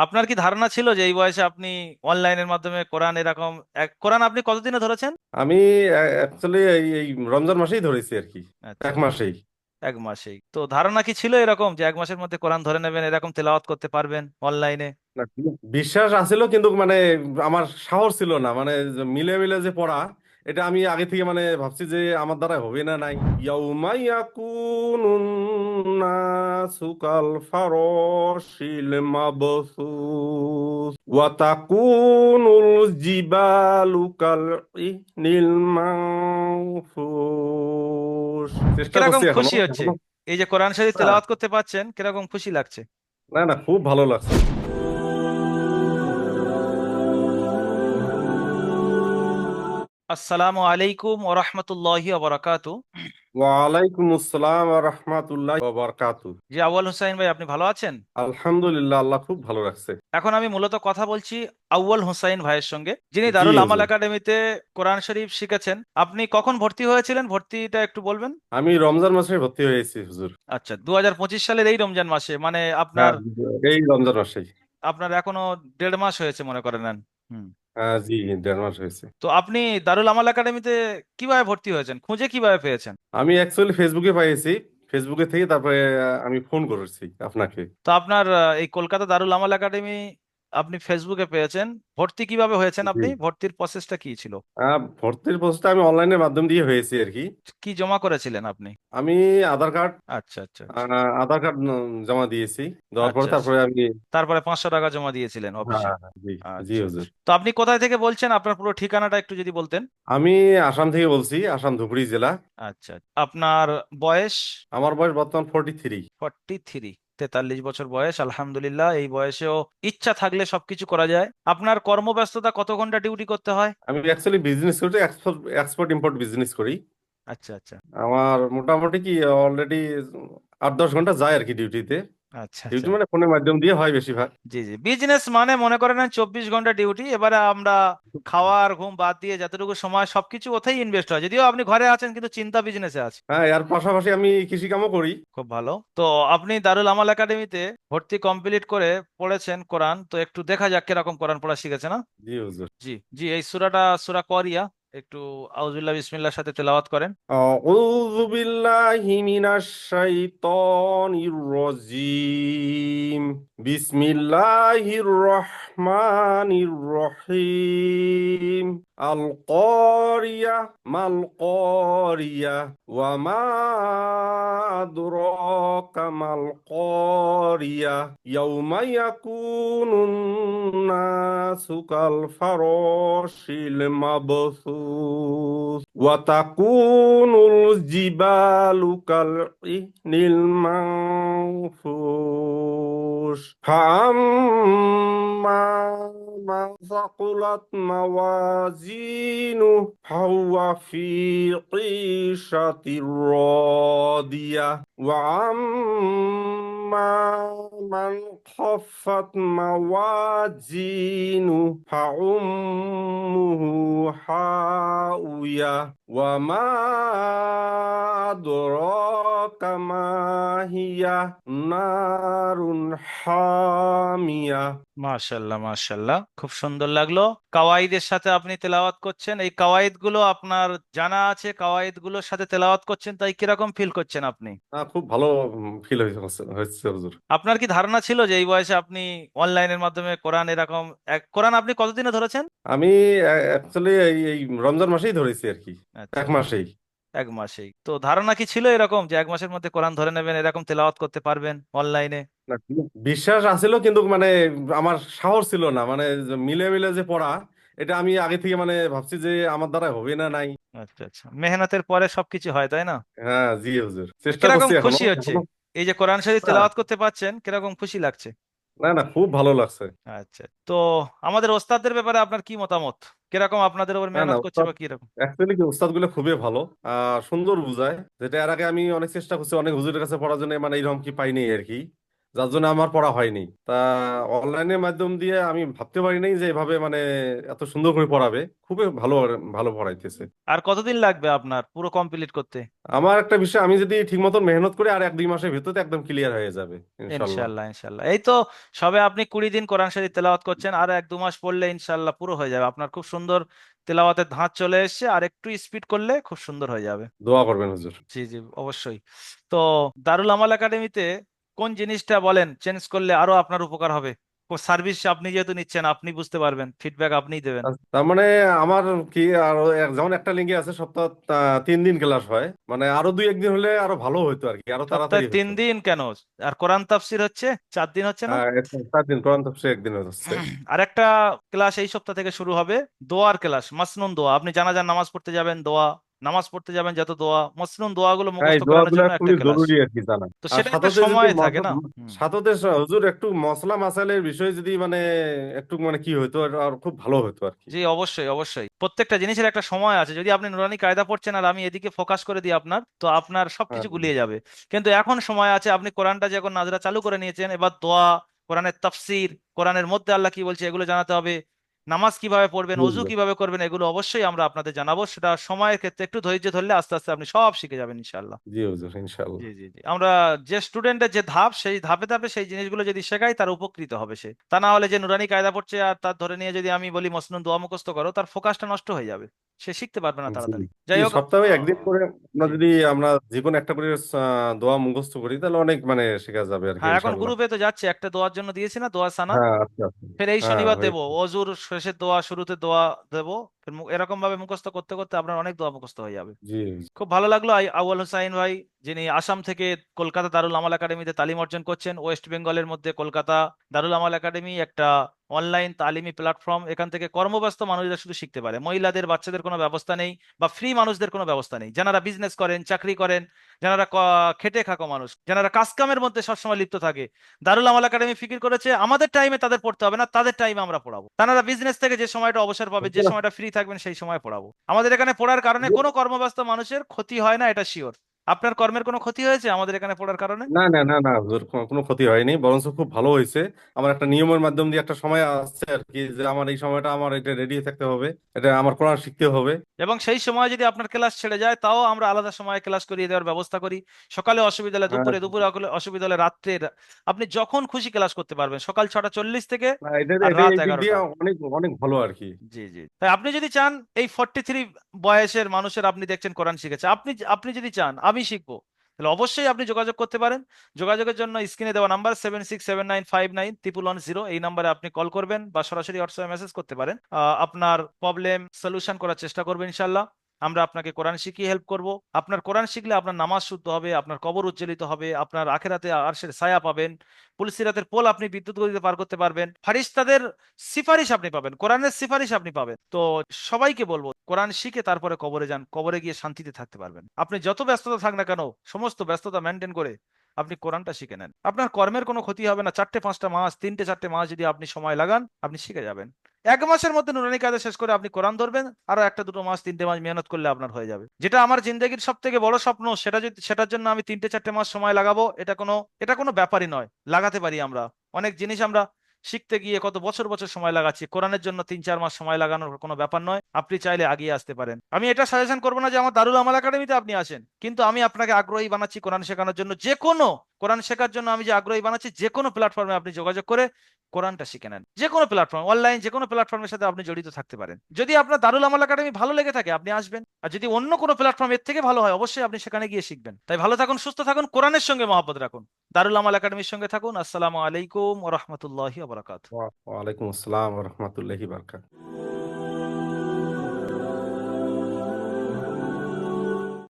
আপনার কি ধারণা ছিল যে এই বয়সে আপনি অনলাইনের মাধ্যমে কোরআন এরকম কোরআন আপনি কতদিনে ধরেছেন? আমি অ্যাকচুয়ালি এই রমজান মাসেই ধরেছি আর কি। আচ্ছা, এক মাসেই। এক মাসেই তো ধারণা কি ছিল এরকম যে এক মাসের মধ্যে কোরআন ধরে নেবেন, এরকম তেলাওয়াত করতে পারবেন অনলাইনে? না, বিশ্বাস আছিল কিন্তু মানে আমার সাহস ছিল না, মানে যে মিলে মিলে যে পড়া, এটা আমি আগে থেকে মানে ভাবছি যে আমার দ্বারা হবে না নাই। ইয়াউমা ইয়াকুনুন নাসু কাল ফারাশিল মাবসুস ওয়া তাকুনুল জিবালু কাল ইহনিল মানফুস। চেষ্টা কিরকম করছি এখনো খুশি হচ্ছে এখনো এই যে কোরআন শরীফ না, তেলাওয়াত করতে পারছেন, কিরকম খুশি লাগছে? না, না, খুব ভালো লাগছে। আসসালামু আলাইকুম ওয়া রাহমাতুল্লাহি ওয়া বারাকাতু। ওয়ালাইকুম আসসালাম ওয়া রাহমাতুল্লাহি ওয়া বারাকাতুহু। জি, আউয়াল হোসাইন ভাই, আপনি ভালো আছেন? আলহামদুলিল্লাহ, আল্লাহ খুব ভালো রাখছে। এখন আমি মূলত কথা বলছি আউয়াল হোসাইন ভাইয়ের সঙ্গে, যিনি জি দারুল আমাল হুজুর। একাডেমিতে কোরআন শরীফ শিখেছেন। আপনি কখন ভর্তি হয়েছিলেন, ভর্তিটা একটু বলবেন? আমি রমজান মাসে ভর্তি হয়েছি হুজুর। আচ্ছা, 2025 সালের এই রমজান মাসে, মানে হ্যাঁ, আপনার এই রমজান মাসেই। আপনার এখনো 1.5 মাস হয়েছে মনে করে নেন। হুম। হ্যাঁ, জি, 1.5 মাস হয়েছে। তো আপনি দারুল আমাল একাডেমিতে কিভাবে ভর্তি হয়েছেন, খুঁজে কিভাবে পেয়েছেন? আমি অ্যাকচুয়ালি ফেসবুকে পাইছি। ফেসবুকে থেকে তারপরে আমি ফোন করেছি আপনাকে। তো আপনার এই কলকাতা দারুল আমাল একাডেমি আপনি ফেসবুকে পেয়েছেন। ভর্তি কিভাবে হয়েছেন, জি। আপনি ভর্তির প্রসেসটা কি ছিল? ভর্তির প্রসেসটা আমি অনলাইনের মাধ্যম দিয়ে হয়েছি আর কি। কি জমা করেছিলেন আপনি? আমি আধার কার্ড আচ্ছা, আচ্ছা, আচ্ছা। আধার কার্ড জমা দিয়েছি। দেওয়ার পরে আচ্ছা, আচ্ছা। তারপরে আমি। তারপরে 500 টাকা জমা দিয়েছিলেন হ্যাঁ, অফিসে? হ্যাঁ, জি। জি আচ্ছা, হুজুর। আচ্ছা। তো আপনি কোথায় থেকে বলছেন, আপনার পুরো ঠিকানাটা একটু যদি বলতেন। আমি আসাম থেকে বলছি, আসাম ধুবড়ী জেলা। আচ্ছা, আপনার বয়স? আমার বয়স বর্তমান 43। 43। 43 বছর বয়স, আলহামদুলিল্লাহ। এই বয়সেও ইচ্ছা থাকলে সবকিছু করা যায়। আপনার কর্মব্যস্ততা, কত ঘন্টা ডিউটি করতে হয়? আমি অ্যাকচুয়ালি বিজনেস করি, এক্সপোর্ট এক্সপোর্ট ইম্পোর্ট বিজনেস করি। আচ্ছা, আচ্ছা, আমার মোটামুটি কি অলরেডি 8-10 ঘন্টা যায় আর কি ডিউটিতে। আচ্ছা, ডিউটি আচ্ছা। মানে ফোনের মাধ্যম দিয়ে হয় বেশিরভাগ। জি, জি, বিজনেস মানে মনে করেন 24 ঘন্টা ডিউটি। এবারে আমরা খাওয়া আর ঘুম বাদ দিয়ে যতটুকু সময় সবকিছু ওতেই ইনভেস্ট হয়, যদিও আপনি ঘরে আছেন কিন্তু চিন্তা বিজনেসে আছে। হ্যাঁ, এর পাশাপাশি আমি কৃষি কামও করি। খুব ভালো। তো আপনি দারুল আমাল একাডেমিতে ভর্তি কমপ্লিট করে পড়েছেন কোরআন, তো একটু দেখা যাক কিরকম কোরআন পড়া শিখেছে না? জি হুজুর। জি, জি, এই সূরাটা সূরা করিয়া, একটু আউযুবিল্লাহ বিসমিল্লাহর সাথে তেলাওয়াত করেন। আউযু বিল্লাহি মিনাশ শাইতানির রাজীম। বিসমিল্লাহির রহমানির রহিম। আল কারিয়া মাল কারিয়া ওয়া মা আদরাকা মাল কারিয়া ইয়াউমা ইয়াকুনুন নাসু কাল ফারাশিল মাবসুস ওয়া তাকুনুল জিবালু কাল ইহনিল মানফুস ফাআম্মা মান সাকুলাত মাওয়াজিনু ফাহুয়া ফি ঈশাতির রাদিয়া ওয়া আম্মা মান খাফফাত মাওয়াজিনু ফাউম্মুহু হাউয়া ওয়া মা আদরাকা মা হিয়া নারুন হামিয়া। মাশাল্লাহ, মাশাল্লাহ, খুব সুন্দর লাগলো। কাওয়াইদের সাথে আপনি তেলাওয়াত করছেন, এই কাওয়াইদ গুলো আপনার জানা আছে, কাওয়াইদ গুলোর সাথে তেলাওয়াত করছেন, তাই কিরকম ফিল করছেন আপনি? খুব ভালো ফিল হয়েছে হচ্ছে হুজুর। আপনার কি ধারণা ছিল যে এই বয়সে আপনি অনলাইনের মাধ্যমে কোরআন এরকম কোরআন আপনি কতদিনে ধরেছেন? আমি অ্যাকচুয়ালি এই রমজান মাসেই ধরেছি আর কি। আচ্ছা, এক মাসেই। এক মাসেই তো ধারণা কি ছিল এরকম যে এক মাসের মধ্যে কোরআন ধরে নেবেন, এরকম তেলাওয়াত করতে পারবেন অনলাইনে? না, বিশ্বাস আছিল কিন্তু মানে আমার সাহস ছিল না, মানে যে মিলে মিলে যে পড়া, এটা আমি আগে থেকে মানে ভাবছি যে আমার দ্বারা হবে না নাই। আচ্ছা, আচ্ছা, মেহনতের পরে সবকিছু হয়, তাই না? হ্যাঁ, জি হুজুর, তো চেষ্টা কিরকম করছি এখনো খুশি হচ্ছে এখনো এই যে কোরআন শরীফ না, তেলাওয়াত করতে পারছেন, কিরকম খুশি লাগছে? না, না, খুব ভালো লাগছে। আচ্ছা, তো আমাদের ওস্তাদদের ব্যাপারে আপনার কি মতামত? কিরকম আপনাদের উপর না, না, মেহনত করছে ওস্তাদ বা কিরকম? অ্যাকচুয়ালি কি ওস্তাদ গুলো খুবই ভালো। সুন্দর বুঝায়, যেটা এর আগে আমি অনেক চেষ্টা করছি অনেক হুজুরের কাছে পড়ার জন্য, মানে এরকম কি পাইনি আর কি। যার জন্য আমার পড়া হয়নি। তা অনলাইনের মাধ্যম দিয়ে আমি ভাবতে পারি নাই যে এভাবে মানে এত সুন্দর করে পড়াবে। খুবই ভালো ভালো পড়াইতেছে। আর কতদিন লাগবে আপনার পুরো কমপ্লিট করতে? আমার একটা বিষয়, আমি যদি ঠিক মতন মেহনত করি আর 1-2 মাসের ভিতরে একদম ক্লিয়ার হয়ে যাবে ইনশাল্লাহ। ইনশাল্লাহ, ইনশাল্লাহ। এই তো সবে আপনি 20 দিন কোরআন শরীফ তেলাওয়াত করছেন, আর 1-2 মাস পড়লে ইনশাল্লাহ পুরো হয়ে যাবে। আপনার খুব সুন্দর তেলাওয়াতের ধাঁচ চলে এসেছে, আর একটু স্পিড করলে খুব সুন্দর হয়ে যাবে। দোয়া করবেন হুজুর। জি জি, অবশ্যই। তো দারুল আমাল একাডেমিতে কোন জিনিসটা বলেন চেঞ্জ করলে আরো আপনার উপকার হবে? সার্ভিস আপনি যেহেতু নিচ্ছেন, আপনি বুঝতে পারবেন, ফিডব্যাক আপনিই দেবেন। আচ্ছা, তার মানে আমার কি আরো যেমন একটা লিঙ্কে আছে সপ্তাহ 3 দিন ক্লাস হয়, মানে আরো 2-1 দিন হলে আরো ভালো হতো আর কি, আরো সপ্তাহে তাড়াতাড়ি তিন হতো। দিন কেন? আর কোরআন তাফসির হচ্ছে 4 দিন, হচ্ছে না? 4 দিন কোরআন তাফসীর একদিন হচ্ছে। আর একটা ক্লাস এই সপ্তাহ থেকে শুরু হবে, দোয়ার ক্লাস, মাসনুন দোয়া। আপনি জানাজান নামাজ পড়তে যাবেন, দোয়া, নামাজ পড়তে যাবেন যত দোয়া, মাসনুন দোয়াগুলো হ্যাঁ, এই মুখস্থ করানোর দোয়াগুলো জন্য একটা খুবই ক্লাস। জরুরি আর কি জানা। তো আর সেটা একটা সাথে যদি সময় থাকে না। হুম। সাথে হুজুর একটু মশলা মাসালের বিষয়ে যদি মানে একটু মানে কি হতো আর খুব ভালো হতো আর কি। জি, অবশ্যই, অবশ্যই। প্রত্যেকটা জিনিসের একটা সময় আছে। যদি আপনি নুরানি কায়দা পড়ছেন আর আমি এদিকে ফোকাস করে দিই আপনার, তো আপনার হ্যাঁ সবকিছু গুলিয়ে যাবে। কিন্তু এখন সময় আছে, আপনি কোরআনটা যখন নাজরা চালু করে নিয়েছেন, এবার দোয়া, কোরআনের তাফসির, কোরআনের মধ্যে আল্লাহ কি বলছে এগুলো জানাতে হবে। নামাজ কিভাবে পড়বেন, জি অজু কিভাবে করবেন, এগুলো অবশ্যই আমরা আপনাদের জানাবো। সেটা সময়ের ক্ষেত্রে একটু ধৈর্য ধরলে আস্তে আস্তে আপনি সব শিখে যাবেন ইনশাআল্লাহ। জি হুজুর, জি ইনশাল্লাহ। জি জি, আমরা যে স্টুডেন্টের যে ধাপ, সেই ধাপে ধাপে সেই জিনিসগুলো যদি শেখাই, তার উপকৃত হবে সে। তা না হলে যে নুরানি কায়দা পড়ছে আর তার ধরে নিয়ে যদি আমি বলি মসনুন দোয়া মুখস্থ করো, তার ফোকাসটা নষ্ট হয়ে যাবে, সে শিখতে পারবে না জি, তাড়াতাড়ি। কি যাই হোক। সপ্তাহে একদিন করে আমরা জি। যদি আমরা জীবনে একটা করে দোয়া মুখস্থ করি তাহলে অনেক মানে শেখা যাবে আর কি হ্যাঁ, এখন ইনশাল্লাহ। গ্রুপে তো যাচ্ছে, একটা দোয়ার জন্য দিয়েছি না, দোয়া সানা। হ্যাঁ আচ্ছা আচ্ছা। ফের এই হ্যাঁ শনিবার দেবো হয়েছে। অজুর শেষের দোয়া, শুরুতে দোয়া দেবো। ফের এরকম ভাবে মুখস্থ করতে করতে আপনার অনেক দোয়া মুখস্থ হয়ে যাবে। জি খুব ভালো লাগলো আউয়াল হোসাইন ভাই, যিনি আসাম থেকে কলকাতা দারুল আমাল একাডেমিতে তালিম অর্জন করছেন। ওয়েস্ট বেঙ্গলের মধ্যে কলকাতা দারুল আমাল একাডেমি একটা অনলাইন তালিমি প্ল্যাটফর্ম। এখান থেকে কর্মব্যস্ত মানুষরা শুধু শিখতে পারে, মহিলাদের, বাচ্চাদের কোনো ব্যবস্থা নেই, বা ফ্রি মানুষদের কোনো ব্যবস্থা নেই। যারা বিজনেস করেন, চাকরি করেন, যারা খেটে খাকো মানুষ, যারা কাজ কামের মধ্যে সবসময় লিপ্ত থাকে, দারুল আমাল একাডেমি ফিকির করেছে আমাদের টাইমে তাদের পড়তে হবে না, তাদের টাইমে আমরা পড়াবো। তারা বিজনেস থেকে যে সময়টা অবসর পাবে, যে সময়টা ফ্রি থাকবেন, সেই সময় পড়াবো। আমাদের এখানে পড়ার কারণে কোনো কর্মব্যস্ত মানুষের ক্ষতি হয় না, এটা শিওর। আপনার কর্মের কোনো ক্ষতি হয়েছে আমাদের এখানে পড়ার কারণে? না না না না হুজুর, কোনো ক্ষতি হয়নি, বরঞ্চ খুব ভালো হয়েছে। আমার একটা নিয়মের মাধ্যম দিয়ে একটা সময় আসছে আর কি, যে আমার এই সময়টা আমার এটা রেডি থাকতে হবে, এটা আমার কোরআন শিখতে হবে। এবং সেই সময় যদি আপনার ক্লাস ছেড়ে যায়, তাও আমরা আলাদা সময়ে ক্লাস করিয়ে দেওয়ার ব্যবস্থা করি। সকালে অসুবিধা হলে হ্যাঁ, দুপুরে, দুপুরে অসুবিধা হলে রাত্রে। আপনি যখন খুশি ক্লাস করতে পারবেন, সকাল 6টা 40 থেকে না, এটা আর এটা রাত এই দিক দিয়ে 11টা। অনেক অনেক ভালো আর কি। জি জি, তাই আপনি যদি চান, এই 43 বয়সের মানুষের আপনি দেখছেন কোরআন শিখেছে, আপনি আপনি যদি চান আমি শিখবো, তাহলে অবশ্যই আপনি যোগাযোগ করতে পারেন। যোগাযোগের জন্য স্ক্রিনে দেওয়া নাম্বার 7679599110, এই নাম্বারে আপনি কল করবেন বা সরাসরি হোয়াটসঅ্যাপে মেসেজ করতে পারেন। আপনার প্রবলেম সলিউশন করার চেষ্টা করবেন ইনশাল্লাহ। আমরা আপনাকে কোরআন শিখিয়ে হেল্প করব। আপনার কোরআন শিখলে আপনার নামাজ শুদ্ধ হবে, আপনার কবর উজ্জ্বলিত হবে, আপনার আখেরাতে আরশের ছায়া পাবেন, পুলসিরাতের পোল আপনি বিদ্যুৎ গতিতে পার করতে পারবেন, ফারিস্তাদের সিফারিশ আপনি পাবেন, কোরআনের সিফারিশ আপনি পাবেন। তো সবাইকে বলবো, কোরআন শিখে তারপরে কবরে যান, কবরে গিয়ে শান্তিতে থাকতে পারবেন। আপনি যত ব্যস্ততা থাক না কেন, সমস্ত ব্যস্ততা মেনটেন করে আপনি কোরআনটা শিখে নেন, আপনার কর্মের কোনো ক্ষতি হবে না। 4-5টা মাস, 3-4 মাস যদি আপনি সময় লাগান, আপনি শিখে যাবেন। 1 মাসের মধ্যে নুরানি কায়দা শেষ করে আপনি কোরআন ধরবেন, আরো 1-2 মাস, 3টে মাস মেহনত করলে আপনার হয়ে যাবে। যেটা আমার জিন্দগির সব থেকে বড় স্বপ্ন, সেটা যদি সেটার জন্য আমি 3-4 মাস সময় লাগাবো, এটা কোনো ব্যাপারই নয়। লাগাতে পারি আমরা। অনেক জিনিস আমরা শিখতে গিয়ে কত বছর বছর সময় লাগাচ্ছি, কোরআনের জন্য 3-4 মাস সময় লাগানোর কোনো ব্যাপার নয়। আপনি চাইলে আগিয়ে আসতে পারেন। আমি এটা সাজেশন করবো না যে আমার দারুল আমাল একাডেমিতে আপনি আসেন, কিন্তু আমি আপনাকে আগ্রহী বানাচ্ছি কোরআন শেখানোর জন্য। যে কোনো কোরআন শেখার জন্য আমি যে আগ্রহী বানাচ্ছি, যে কোনো প্ল্যাটফর্মে আপনি যোগাযোগ করে কোরআনটা শিখে নেন। যে কোনো প্ল্যাটফর্ম, অনলাইন যে কোনো প্ল্যাটফর্মের সাথে আপনি জড়িত থাকতে পারেন। যদি আপনার দারুল আমাল একাডেমি ভালো লেগে থাকে, আপনি আসবেন। আর যদি অন্য কোনো প্ল্যাটফর্ম এর থেকে ভালো হয়, অবশ্যই আপনি সেখানে গিয়ে শিখবেন। তাই ভালো থাকুন, সুস্থ থাকুন, কোরআনের সঙ্গে মহব্বত রাখুন, দারুল আমাল একাডেমির সঙ্গে থাকুন। আসসালামু আলাইকুম ওয়া রাহমাতুল্লাহি ওয়া বারাকাতুহু। ওয়ালাইকুম আসসালাম রহমতুল্লাহি বারকাত।